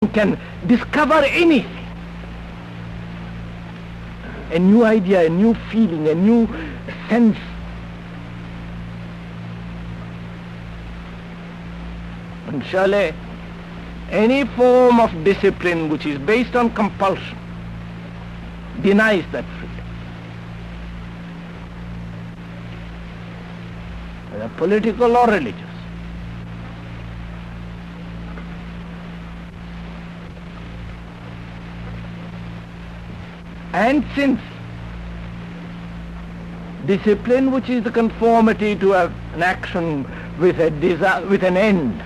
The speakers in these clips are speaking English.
can discover anything. A new idea, a new feeling, a new sense. And surely any form of discipline which is based on compulsion denies that freedom. Whether political or religious. And since discipline, which is the conformity to an action with a desire, with an end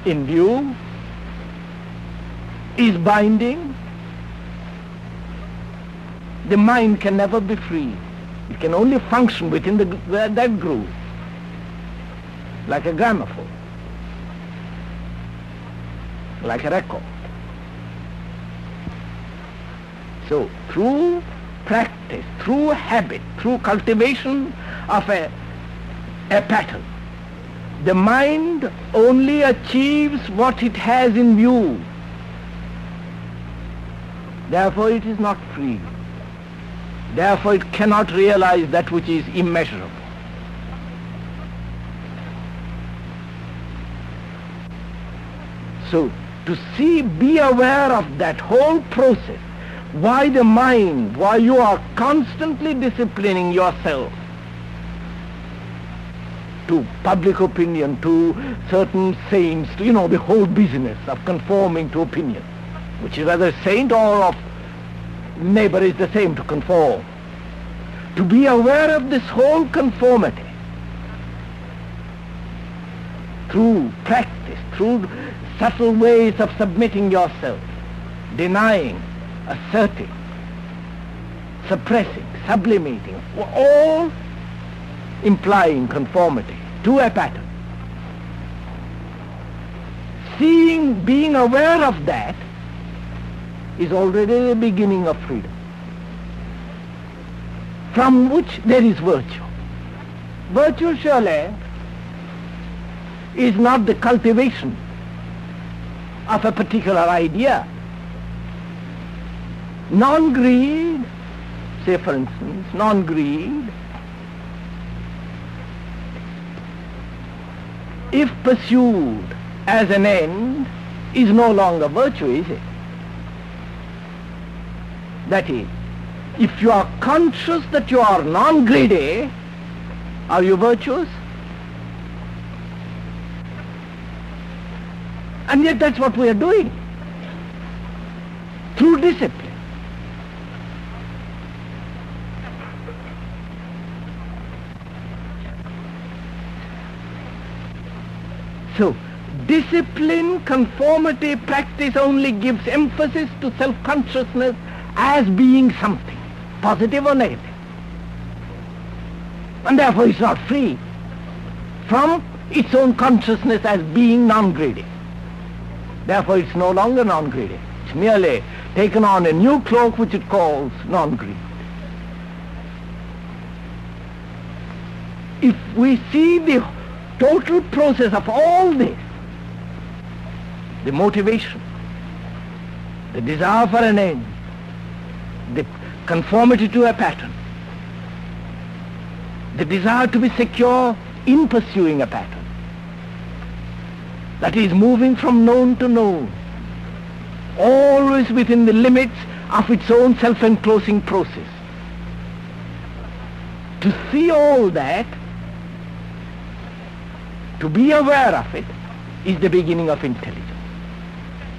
in view, is binding, the mind can never be free. It can only function within that groove, like a gramophone, like a record. So through practice, through habit, through cultivation of a pattern, the mind only achieves what it has in view. Therefore it is not free. Therefore it cannot realize that which is immeasurable. So to see, be aware of that whole process, why the mind, why you are constantly disciplining yourself to public opinion, to certain saints, to, the whole business of conforming to opinion, which is whether saint or of neighbor is the same, to conform. To be aware of this whole conformity through practice, through subtle ways of submitting yourself, denying, asserting, suppressing, sublimating, all implying conformity to a pattern. Seeing, being aware of that is already the beginning of freedom, from which there is virtue. Virtue surely is not the cultivation of a particular idea. Non-greed, say for instance, non-greed, if pursued as an end, is no longer virtue, is it? That is, if you are conscious that you are non-greedy, are you virtuous? And yet that's what we are doing through discipline. So, discipline, conformity, practice only gives emphasis to self-consciousness as being something, positive or negative. And therefore it's not free from its own consciousness as being non-greedy. Therefore it's no longer non-greedy. It's merely taken on a new cloak which it calls non-greed. If we see the total process of all this, the motivation, the desire for an end, the conformity to a pattern, the desire to be secure in pursuing a pattern, that is moving from known to known, always within the limits of its own self-enclosing process. To see all that, to be aware of it, is the beginning of intelligence.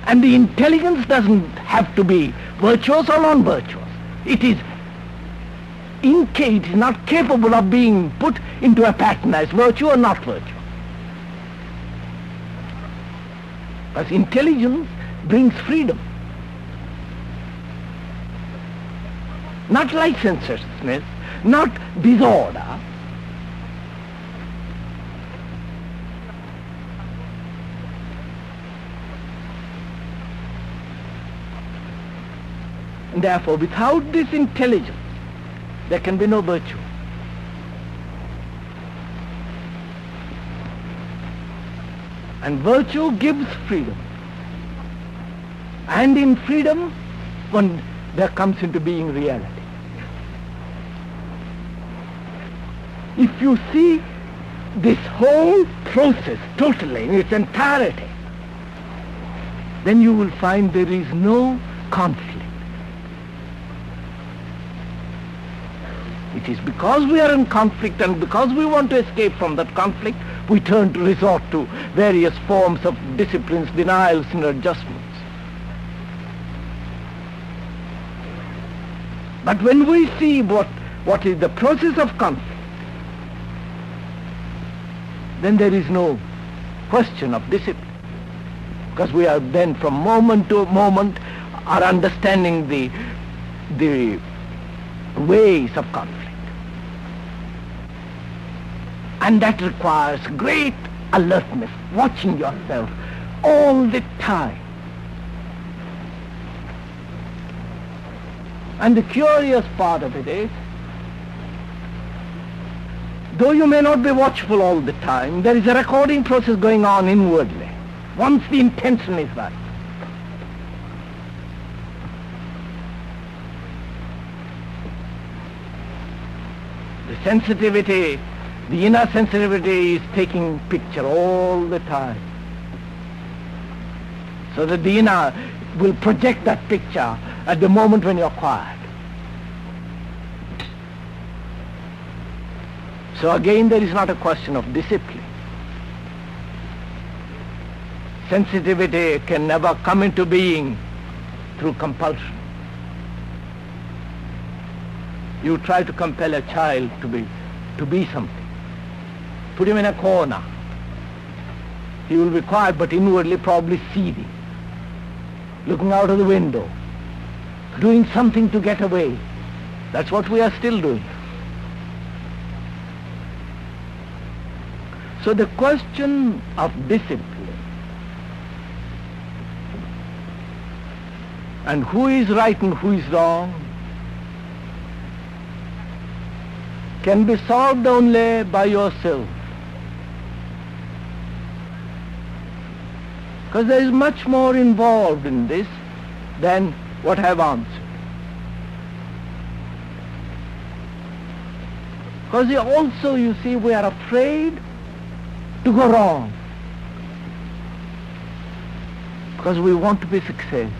And the intelligence doesn't have to be virtuous or non-virtuous. It is not capable of being put into a pattern as virtue or not virtue. Because intelligence brings freedom. Not licentiousness, not disorder. And therefore, without this intelligence, there can be no virtue. And virtue gives freedom. And in freedom, when there comes into being reality. If you see this whole process totally in its entirety, then you will find there is no conflict. It is because we are in conflict and because we want to escape from that conflict, we turn to resort to various forms of disciplines, denials and adjustments. But when we see what is the process of conflict, then there is no question of discipline. Because we are then from moment to moment are understanding the ways of conflict. And that requires great alertness, watching yourself all the time. And the curious part of it is, though you may not be watchful all the time, there is a recording process going on inwardly, once the intention is right. The sensitivity, the inner sensitivity is taking picture all the time. So that the inner will project that picture at the moment when you're quiet. So again, there is not a question of discipline. Sensitivity can never come into being through compulsion. You try to compel a child to be something. Put him in a corner. He will be quiet, but inwardly probably seething, looking out of the window, doing something to get away. That's what we are still doing. So the question of discipline and who is right and who is wrong can be solved only by yourself. Because there is much more involved in this than what I have answered. Because also, you see, we are afraid to go wrong. Because we want to be success.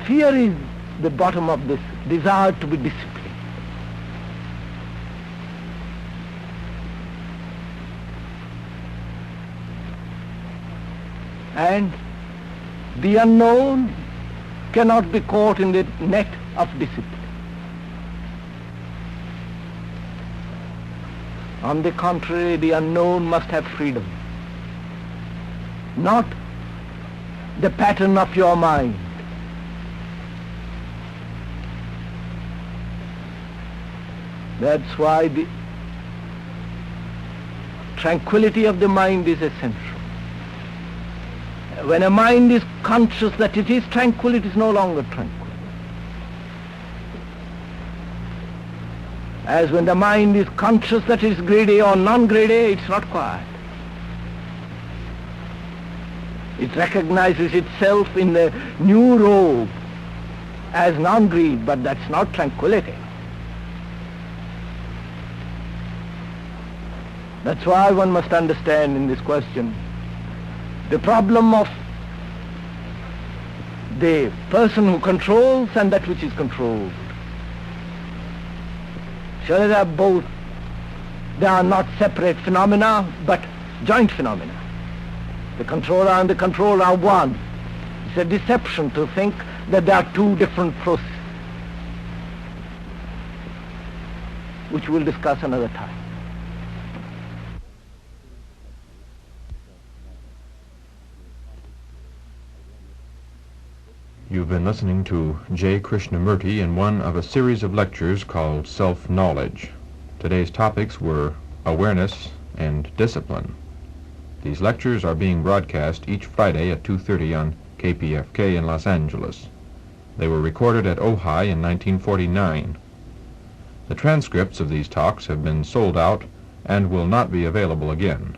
Fear is the bottom of this desire to be disciplined. And the unknown cannot be caught in the net of discipline. On the contrary, the unknown must have freedom, not the pattern of your mind. That's why the tranquility of the mind is essential. When a mind is conscious that it is tranquil, it is no longer tranquil. As when the mind is conscious that it is greedy or non-greedy, it's not quiet. It recognizes itself in the new robe as non-greed, but that's not tranquility. That's why one must understand in this question the problem of the person who controls and that which is controlled. Surely they are both, they are not separate phenomena, but joint phenomena. The controller and the controlled are one. It's a deception to think that there are two different processes, which we'll discuss another time. You've been listening to J. Krishnamurti in one of a series of lectures called Self-Knowledge. Today's topics were awareness and discipline. These lectures are being broadcast each Friday at 2:30 on KPFK in Los Angeles. They were recorded at Ojai in 1949. The transcripts of these talks have been sold out and will not be available again.